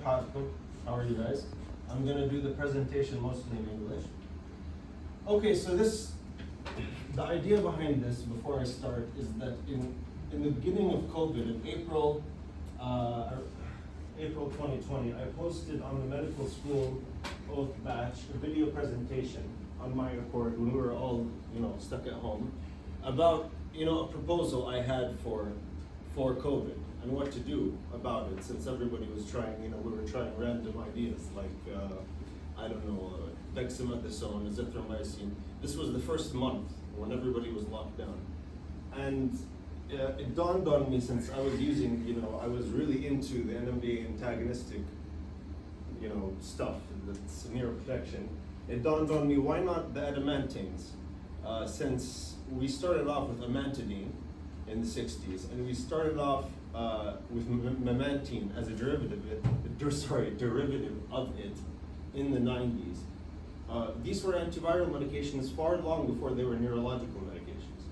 حالكم? How are you guys? I'm gonna do the presentation mostly in English. Okay, so the idea behind this, before I start, is that in the beginning of COVID, in April 2020, I posted on the medical school oath batch a video presentation on my accord when we were all, stuck at home, about, a proposal I had for COVID and what to do about it, since everybody was trying, we were trying random ideas like, dexamethasone, azithromycin. This was the first month when everybody was locked down. And it dawned on me, since I was using, I was really into the NMDA antagonistic, stuff that's neuroprotection. It dawned on me, why not the adamantines? Since we started off with amantadine in the 60s, and we started off with memantine as a derivative of it in the 90s. These were antiviral medications far long before they were neurological medications.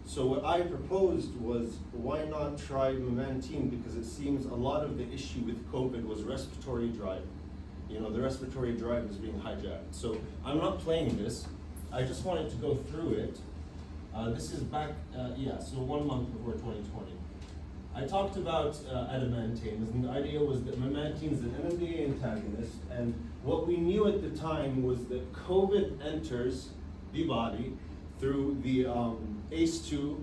So what I proposed was, why not try memantine, because it seems a lot of the issue with COVID was respiratory drive. The respiratory drive was being hijacked. So I'm not playing this, I just wanted to go through it. This is back, so 1 month before 2020. I talked about adamantines, and the idea was that memantine is an NMDA antagonist, and what we knew at the time was that COVID enters the body through the ACE2,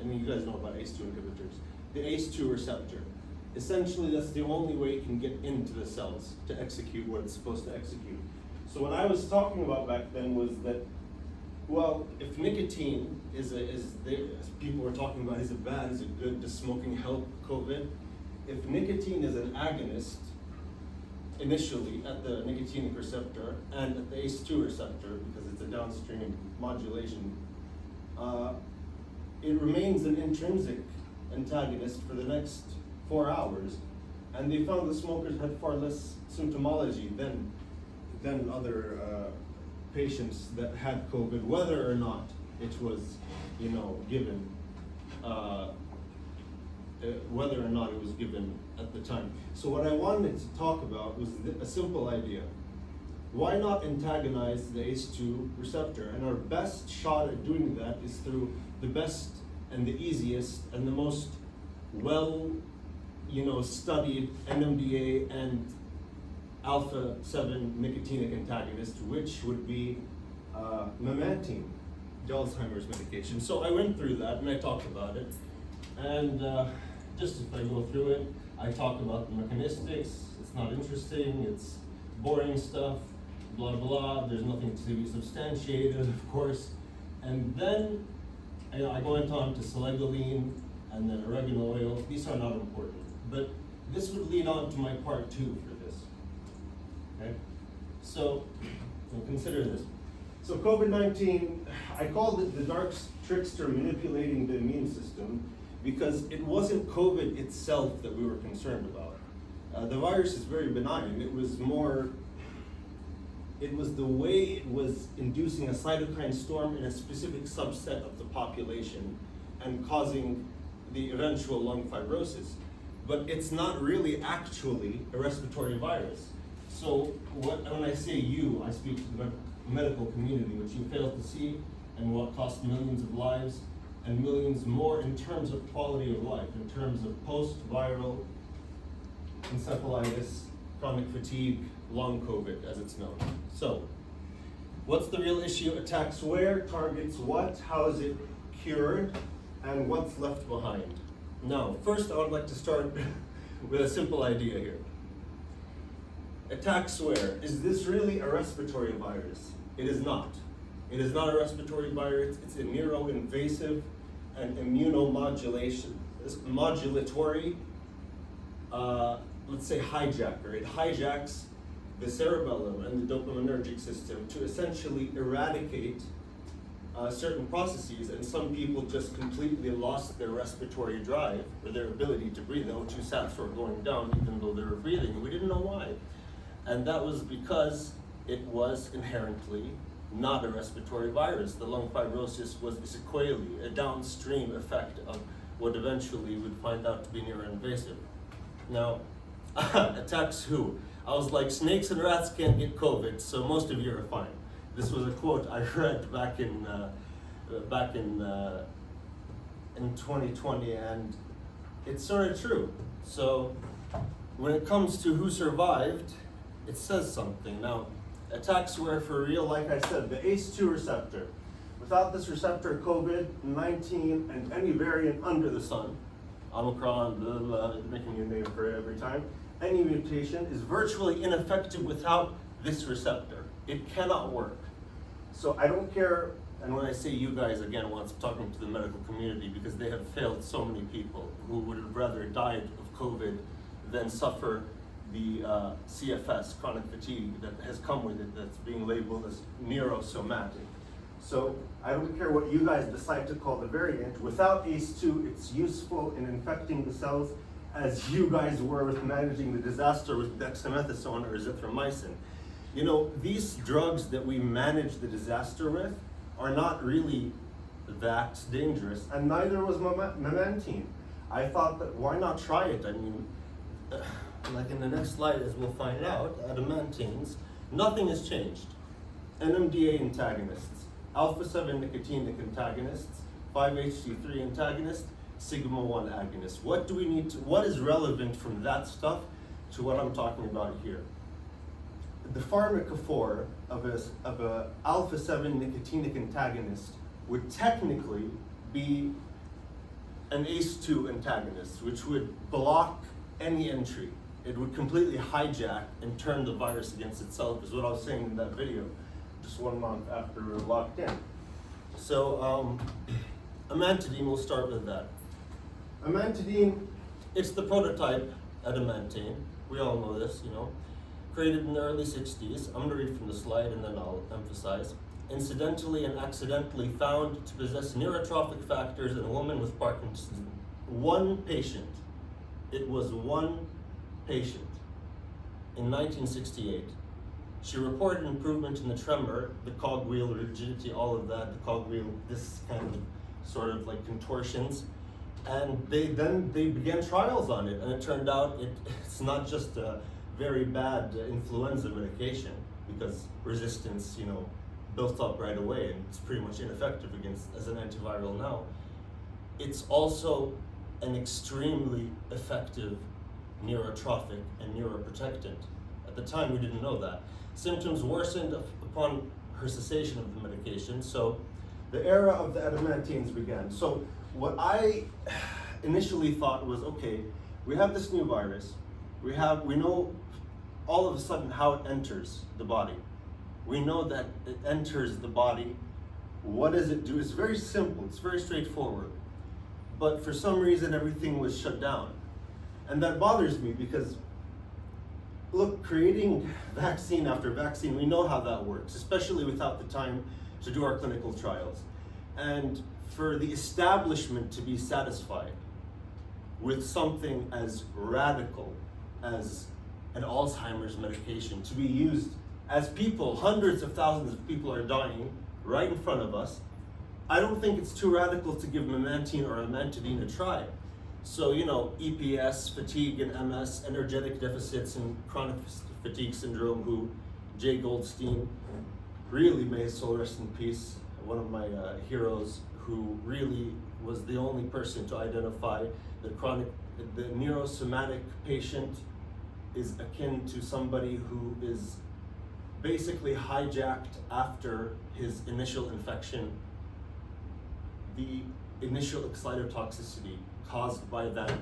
and you guys know about ACE2 inhibitors, the ACE2 receptor. Essentially, that's the only way it can get into the cells to execute what it's supposed to execute. So what I was talking about back then was that, well, if nicotine people were talking about, is it bad, is it good, does smoking help COVID? If nicotine is an agonist, initially at the nicotinic receptor and at the ACE2 receptor, because it's a downstream modulation, it remains an intrinsic antagonist for the next 4 hours. And they found that smokers had far less symptomology than other patients that had COVID, whether or not it was, given, whether or not it was given at the time. So what I wanted to talk about was a simple idea. Why not antagonize the ACE2 receptor? And our best shot at doing that is through the best and the easiest and the most studied NMDA and alpha-7 nicotinic antagonist, which would be memantine, the Alzheimer's medication. So I went through that and I talked about it. And just if I go through it, I talk about the mechanistics. It's not interesting, it's boring stuff, blah, blah. There's nothing to be substantiated, of course. And then I went on to selegiline and then oregano oil. These are not important. But this would lead on to my part 2 for this. Okay? So consider this. So COVID-19, I called it the dark trickster manipulating the immune system, because it wasn't COVID itself that we were concerned about. The virus is very benign. It was the way it was inducing a cytokine storm in a specific subset of the population and causing the eventual lung fibrosis. But it's not really actually a respiratory virus. So when I say I speak to the medical community, which you fail to see, and what cost millions of lives and millions more in terms of quality of life, in terms of post-viral encephalitis, chronic fatigue, long COVID, as it's known. So, what's the real issue? Attacks where, targets what, how is it cured, and what's left behind? Now, first I would like to start with a simple idea here. Attacks where? Is this really a respiratory virus? It is not. It is not a respiratory virus. It's a neuroinvasive and modulatory, let's say, hijacker. It hijacks the cerebellum and the dopaminergic system to essentially eradicate certain processes, and some people just completely lost their respiratory drive or their ability to breathe. The O2 sats were going down even though they were breathing, and we didn't know why. And that was because it was inherently not a respiratory virus. The lung fibrosis was a sequelae, a downstream effect of what eventually would find out to be neuroinvasive. Now, Attacks who? I was like, snakes and rats can't get COVID, so most of you are fine. This was a quote I read back in 2020, and it's sort of true. So when it comes to who survived, it says something. Now, attacks were for real, like I said, the ACE2 receptor. Without this receptor, COVID-19 and any variant under the sun, Omicron, blah, blah, blah, making a name for it every time, any mutation is virtually ineffective without this receptor. It cannot work. So I don't care, and when I say you guys, again, once I'm talking to the medical community, because they have failed so many people who would have rather died of COVID than suffer the CFS, chronic fatigue, that has come with it, that's being labeled as neurosomatic. So I don't care what you guys decide to call the variant. Without ACE2, it's useful in infecting the cells, as you guys were with managing the disaster with dexamethasone or azithromycin. You know, these drugs that we manage the disaster with are not really that dangerous, and neither was memantine. I thought that why not try it? I mean, like in the next slide, as we'll find out, adamantines, nothing has changed. NMDA antagonists, alpha-7 nicotinic antagonists, 5-HT3 antagonist, sigma-1 agonist. What do we need to, what is relevant from that stuff to what I'm talking about here? The pharmacophore of a alpha-7 nicotinic antagonist would technically be an ACE2 antagonist, which would block any entry. It would completely hijack and turn the virus against itself, is what I was saying in that video, just 1 month after we were locked in. So, amantadine, we'll start with that. Amantadine, it's the prototype adamantane. We all know this, you know. Created in the early 60s. I'm gonna read from the slide and then I'll emphasize. Incidentally and accidentally found to possess neurotrophic factors in a woman with Parkinson's. One patient. It was one patient in 1968. She reported improvement in the tremor, the cogwheel rigidity, all of that, the cogwheel, this kind of sort of like contortions. And they began trials on it, and it turned out it's not just a very bad influenza medication, because resistance, you know, built up right away, and it's pretty much ineffective as an antiviral now. It's also an extremely effective neurotrophic and neuroprotectant. At the time, we didn't know that. Symptoms worsened upon her cessation of the medication, so the era of the adamantines began. So what I initially thought was, okay, we have this new virus, we know all of a sudden how it enters the body. We know that it enters the body. What does it do? It's very simple, it's very straightforward. But for some reason, everything was shut down. And that bothers me because, look, creating vaccine after vaccine, we know how that works, especially without the time to do our clinical trials. And for the establishment to be satisfied with something as radical as an Alzheimer's medication to be used as people, hundreds of thousands of people are dying right in front of us, I don't think it's too radical to give memantine or amantadine a try. So, you know, EPS, fatigue and MS, energetic deficits and chronic fatigue syndrome, who Jay Goldstein, really, may his soul rest in peace, one of my heroes, who really was the only person to identify the neurosomatic patient is akin to somebody who is basically hijacked after his initial infection, the initial excitotoxicity caused by that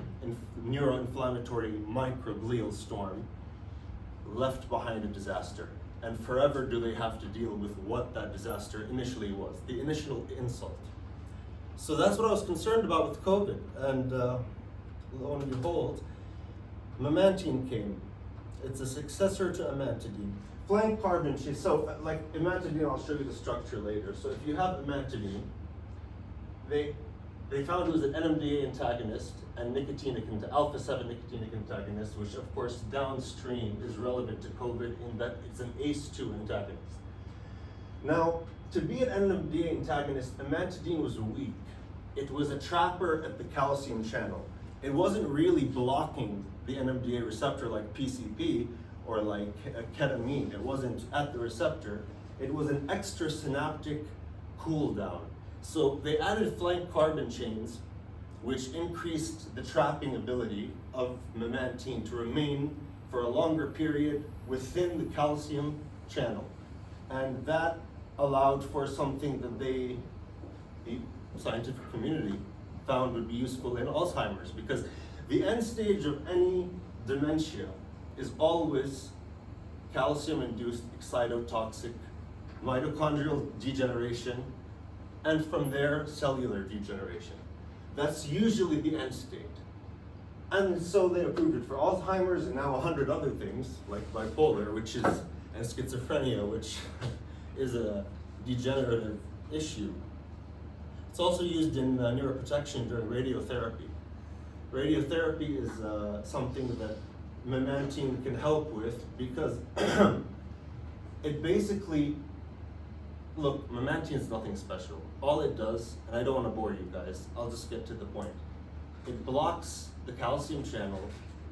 neuroinflammatory microglial storm left behind a disaster. And forever do they have to deal with what that disaster initially was, the initial insult. So that's what I was concerned about with COVID. And lo and behold, memantine came. It's a successor to amantadine. Flank carbon, so like amantadine, I'll show you the structure later. So if you have amantadine, they found it was an NMDA antagonist and alpha-7 nicotinic antagonist, which of course downstream is relevant to COVID in that it's an ACE2 antagonist. Now, to be an NMDA antagonist, amantadine was weak. It was a trapper at the calcium channel. It wasn't really blocking the NMDA receptor like PCP or like ketamine. It wasn't at the receptor. It was an extrasynaptic cool down. So they added flank carbon chains, which increased the trapping ability of memantine to remain for a longer period within the calcium channel. And that allowed for something that the scientific community found would be useful in Alzheimer's, because the end stage of any dementia is always calcium-induced excitotoxic mitochondrial degeneration, and from there, cellular degeneration. That's usually the end state. And so they approved it for Alzheimer's and now 100 other things, like bipolar, and schizophrenia, which is a degenerative issue. It's also used in neuroprotection during radiotherapy. Radiotherapy is something that memantine can help with, because it basically, look, memantine is nothing special. All it does, and I don't want to bore you guys, I'll just get to the point. It blocks the calcium channel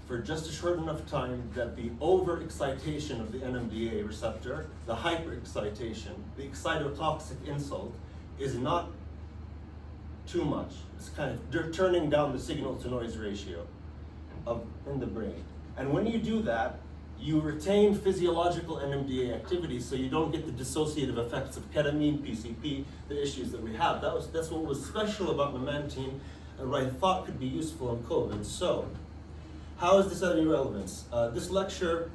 for just a short enough time that the overexcitation of the NMDA receptor, the hyperexcitation, the excitotoxic insult, is not too much. It's kind of turning down the signal to noise ratio in the brain. And when you do that, you retain physiological NMDA activity, so you don't get the dissociative effects of ketamine, PCP, the issues that we have. That's what was special about memantine, and what I thought could be useful in COVID. So, how is this any relevance? This lecture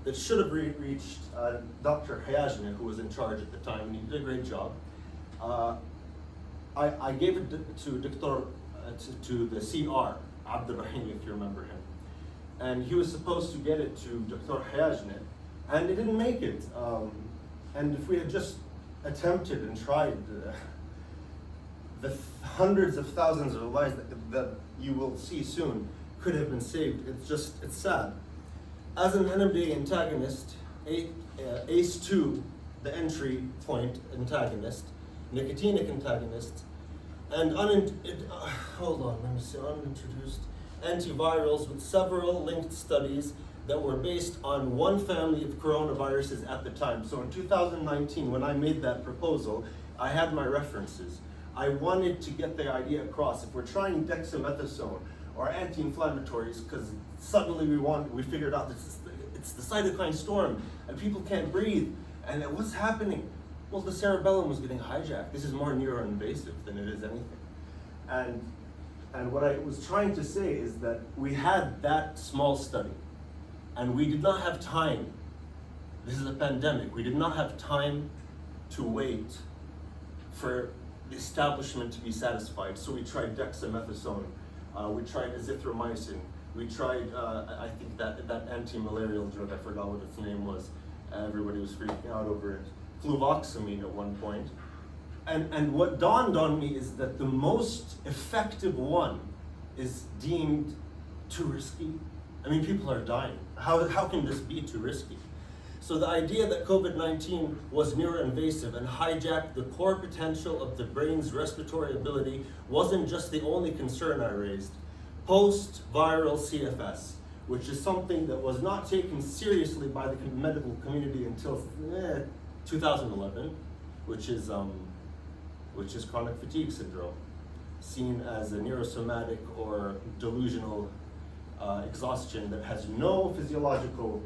that should have reached Dr. Hayajne, who was in charge at the time, and he did a great job. I gave it to the CR, Abdurrahim, if you remember him. And he was supposed to get it to Dr. Hayajne, and it didn't make it. And if we had just attempted and tried, the hundreds of thousands of lives that you will see soon could have been saved. It's sad. As an NMDA antagonist, ACE2, the entry point antagonist, nicotinic antagonist, and unintroduced antivirals with several linked studies that were based on one family of coronaviruses at the time. So in 2019, when I made that proposal, I had my references. I wanted to get the idea across. If we're trying dexamethasone or anti-inflammatories, because suddenly we figured out it's the cytokine storm and people can't breathe, and what's happening? Well, the cerebellum was getting hijacked. This is more neuroinvasive than it is anything. And what I was trying to say is that we had that small study, and we did not have time. This is a pandemic. We did not have time to wait for the establishment to be satisfied. So we tried dexamethasone, we tried azithromycin, we tried, I think that anti-malarial drug, I forgot what its name was. Everybody was freaking out over it. Fluvoxamine at one point. And what dawned on me is that the most effective one is deemed too risky. I mean, people are dying. How can this be too risky? So the idea that COVID-19 was neuroinvasive and hijacked the core potential of the brain's respiratory ability wasn't just the only concern I raised. Post-viral CFS, which is something that was not taken seriously by the medical community until 2011, which is chronic fatigue syndrome, seen as a neurosomatic or delusional exhaustion that has no physiological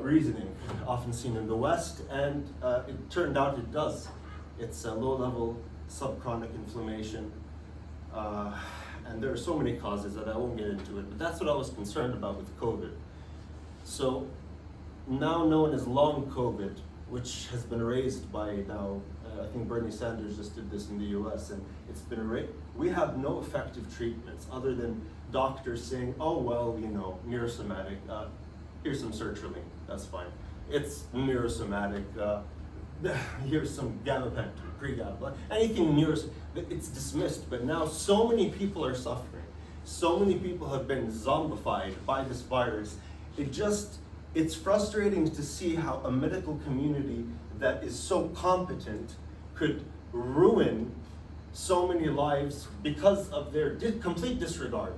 reasoning, often seen in the West, and it turned out it does. It's a low-level subchronic inflammation, and there are so many causes that I won't get into it, but that's what I was concerned about with COVID. So, now known as long COVID, which has been raised by now, I think Bernie Sanders just did this in the US, and it's been we have no effective treatments other than doctors saying, oh, well, you know, neurosomatic, here's some sertraline, that's fine. It's neurosomatic, here's some gabapentin, pre-GABA, anything it's dismissed, but now so many people are suffering. So many people have been zombified by this virus. It's frustrating to see how a medical community that is so competent could ruin so many lives because of their complete disregard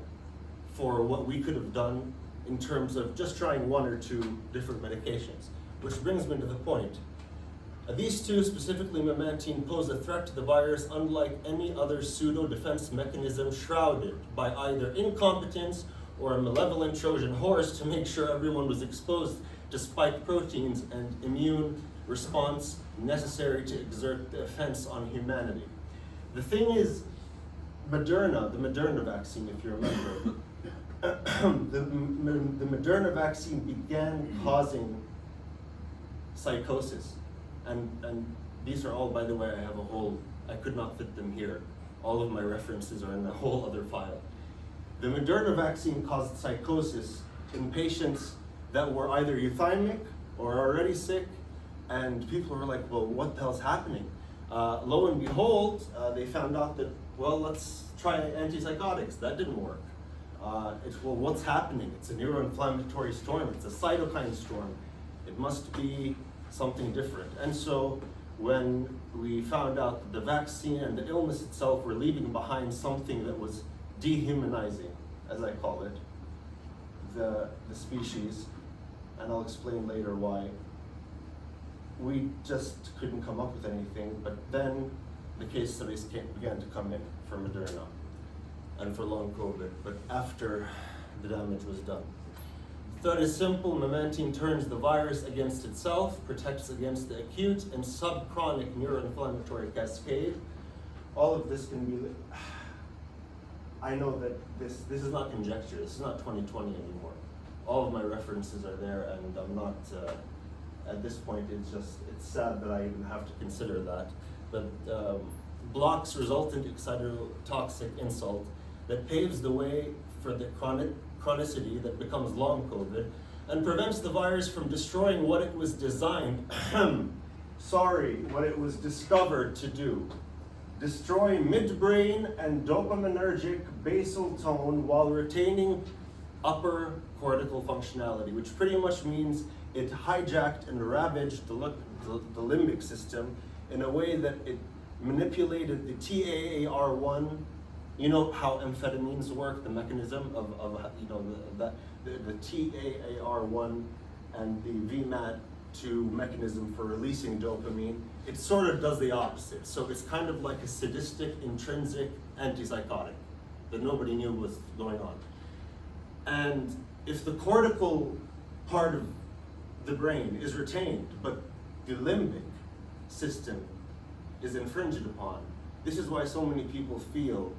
for what we could have done in terms of just trying one or two different medications. Which brings me to the point. These two, specifically memantine, pose a threat to the virus unlike any other pseudo-defense mechanism shrouded by either incompetence or a malevolent Trojan horse to make sure everyone was exposed to spike proteins and immune response necessary to exert the offense on humanity. The thing is, the Moderna vaccine, if you remember, the Moderna vaccine began causing psychosis. And these are all, by the way, I could not fit them here. All of my references are in a whole other file. The Moderna vaccine caused psychosis in patients that were either euthymic or already sick, and people were like, well, what the hell's happening? Lo and behold, they found out that, well, let's try antipsychotics. That didn't work. Well, what's happening? It's a neuroinflammatory storm. It's a cytokine storm. It must be something different. And so when we found out that the vaccine and the illness itself were leaving behind something that was dehumanizing, as I call it, the species, and I'll explain later why, we just couldn't come up with anything. But then the case studies began to come in for Moderna and for long COVID, but after the damage was done. The threat is simple. Memantine turns the virus against itself, protects against the acute and subchronic neuroinflammatory cascade. All of this can be, I know that this is not conjecture, this is not 2020 anymore. All of my references are there, and I'm not, at this point, it's sad that I even have to consider that. But blocks resultant excitotoxic insult that paves the way for the chronicity that becomes long COVID and prevents the virus from destroying what it was designed, what it was discovered to do. Destroy midbrain and dopaminergic basal tone while retaining upper cortical functionality, which pretty much means it hijacked and ravaged the limbic system in a way that it manipulated the TAAR1. You know how amphetamines work, the mechanism of the TAAR1 and the VMAT2 mechanism for releasing dopamine. It sort of does the opposite. So it's kind of like a sadistic, intrinsic antipsychotic that nobody knew was going on. And if the cortical part of the brain is retained, but the limbic system is infringed upon, this is why so many people feel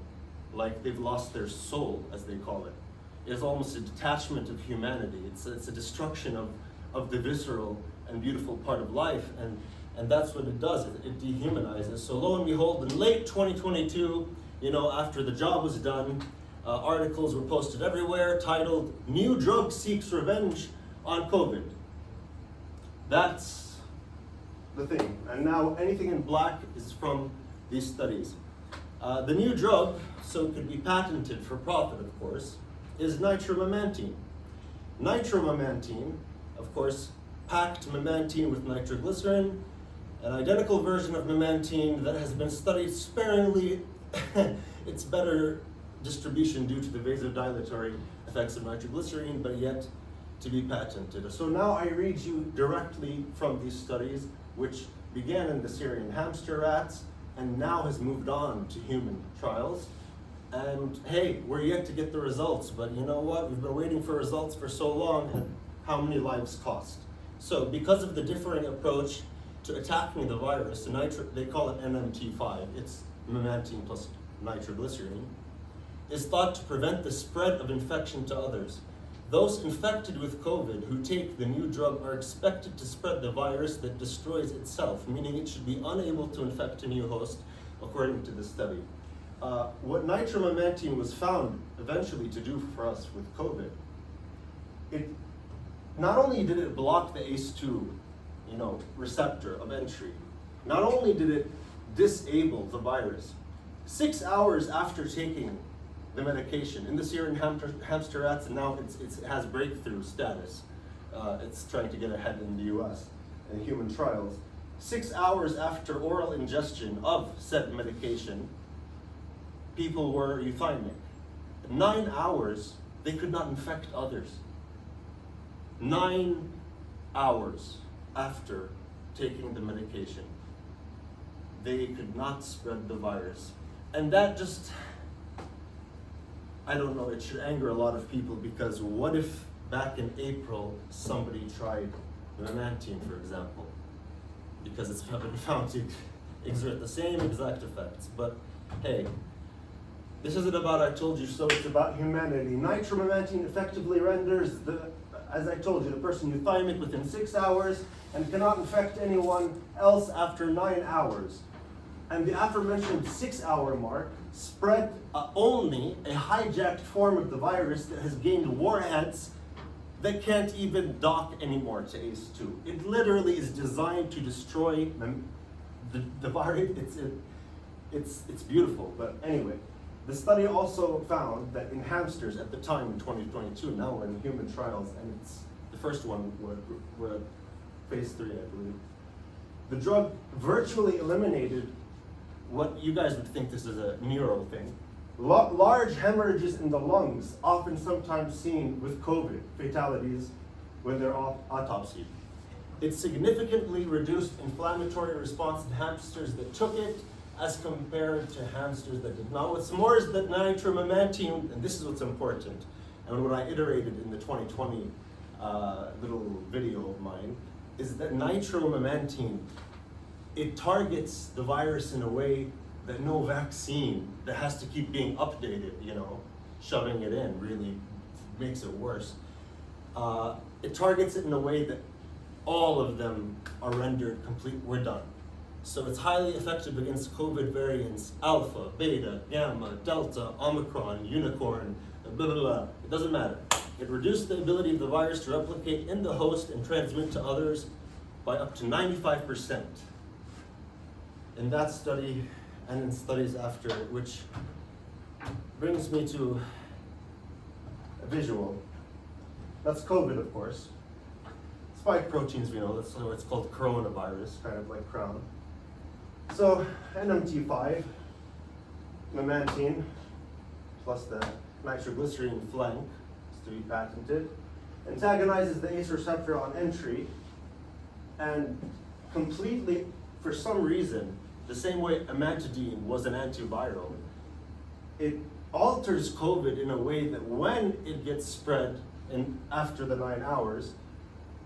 like they've lost their soul, as they call it. It's almost a detachment of humanity. It's a destruction of the visceral and beautiful part of life, and that's what it does. It dehumanizes. So lo and behold, in late 2022, after the job was done, articles were posted everywhere titled, "New Drug Seeks Revenge on COVID." That's the thing. And now anything in black is from these studies. The new drug, so it could be patented for profit, of course, is nitromamantine. Nitromamantine, of course, packed memantine with nitroglycerin, an identical version of memantine that has been studied sparingly. Its better distribution due to the vasodilatory effects of nitroglycerin, but yet to be patented. So now I read you directly from these studies, which began in the Syrian hamster rats and now has moved on to human trials. And hey, we're yet to get the results, but you know what? We've been waiting for results for so long, and how many lives cost? So because of the differing approach to attacking the virus, they call it NMT5, it's memantine plus nitroglycerin, is thought to prevent the spread of infection to others. Those infected with COVID who take the new drug are expected to spread the virus that destroys itself, meaning it should be unable to infect a new host, according to the study. What nitromamantine was found eventually to do for us with COVID, not only did it block the ACE2, receptor of entry, not only did it disable the virus, 6 hours after taking the medication in the Syrian hamster rats, and now it has breakthrough status. It's trying to get ahead in the US in human trials. 6 hours after oral ingestion of said medication, people were euthymic. 9 hours, they could not infect others. 9 hours after taking the medication, they could not spread the virus. And that just, I don't know, it should anger a lot of people, because what if back in April somebody tried memantine, for example, because it's been found to exert the same exact effects. But hey, this isn't about I told you so, it's about humanity. Nitromamantine effectively renders as I told you, the person euthymic within 6 hours and cannot infect anyone else after 9 hours. And the aforementioned 6-hour mark spread only a hijacked form of the virus that has gained warheads that can't even dock anymore to ACE2. It literally is designed to destroy the virus. It's beautiful, but anyway. The study also found that in hamsters at the time in 2022, now we're in human trials, and it's the first one were phase 3, I believe. The drug virtually eliminated what you guys would think this is a neuro thing. Large hemorrhages in the lungs, often sometimes seen with COVID fatalities when they're autopsied. It significantly reduced inflammatory response in hamsters that took it as compared to hamsters that did not. What's more is that nitromamantine, and this is what's important, and what I iterated in the 2020 little video of mine, is that nitromamantine, it targets the virus in a way that no vaccine that has to keep being updated, shoving it in really makes it worse. It targets it in a way that all of them are rendered complete, we're done. So it's highly effective against COVID variants, alpha, beta, gamma, delta, omicron, unicorn, blah, blah, blah. It doesn't matter. It reduced the ability of the virus to replicate in the host and transmit to others by up to 95%. In that study, and in studies after, which brings me to a visual. That's COVID, of course. Spike proteins, we know, that's why it's called coronavirus, kind of like crown. So, NMT5, memantine, plus the nitroglycerine flank, is to be patented, antagonizes the ACE receptor on entry, and completely, for some reason, the same way amantadine was an antiviral, it alters COVID in a way that when it gets spread after the 9 hours,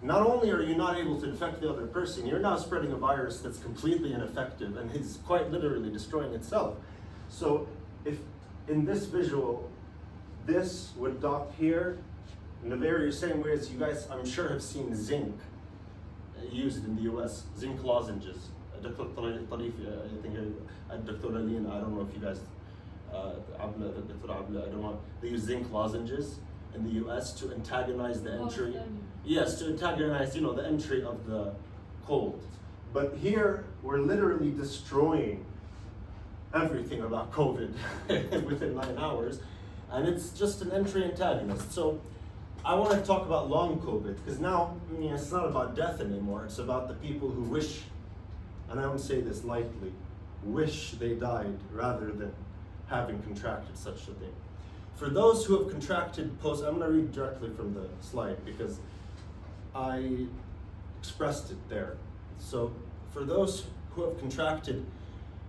not only are you not able to infect the other person, you're now spreading a virus that's completely ineffective and is quite literally destroying itself. So if in this visual, this would dock here in the very same way as you guys, I'm sure, have seen zinc used in the US, zinc lozenges. Dr. Tarifi, I think, Dr. Aline, I don't know if you guys, Dr. Abla, I don't know, they use zinc lozenges in the US to antagonize the entry. Yes, to antagonize, the entry of the cold. But here, we're literally destroying everything about COVID within 9 hours, and it's just an entry antagonist. So I want to talk about long COVID, because now, it's not about death anymore, it's about the people who wish, and I don't say this lightly, wish they died rather than having contracted such a thing. For those who have contracted I'm going to read directly from the slide because I expressed it there. So for those who have contracted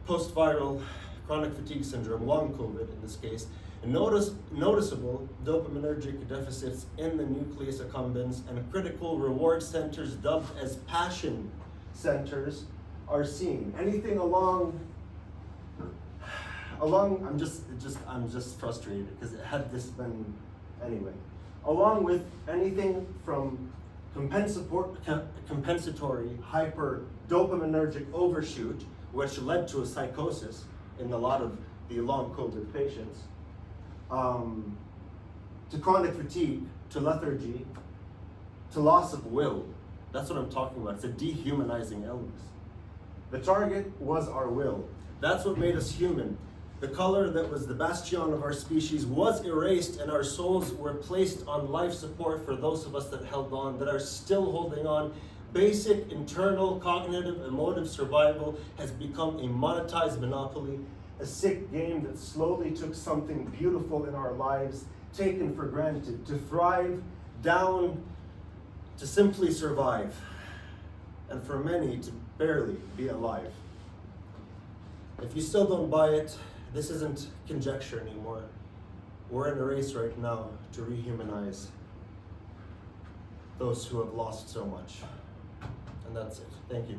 post-viral chronic fatigue syndrome, long COVID in this case, noticeable dopaminergic deficits in the nucleus accumbens and critical reward centers dubbed as passion centers are seen. Anything along, I'm just frustrated because had this been, anyway. Along with anything from compensatory hyper-dopaminergic overshoot, which led to a psychosis in a lot of the long COVID patients, to chronic fatigue, to lethargy, to loss of will. That's what I'm talking about. It's a dehumanizing illness. The target was our will. That's what made us human. The color that was the bastion of our species was erased, and our souls were placed on life support for those of us that held on, that are still holding on. Basic internal cognitive emotive survival has become a monetized monopoly, a sick game that slowly took something beautiful in our lives taken for granted, to thrive down to simply survive, and for many to barely be alive. If you still don't buy it, this isn't conjecture anymore. We're in a race right now to rehumanize those who have lost so much. And that's it. Thank you.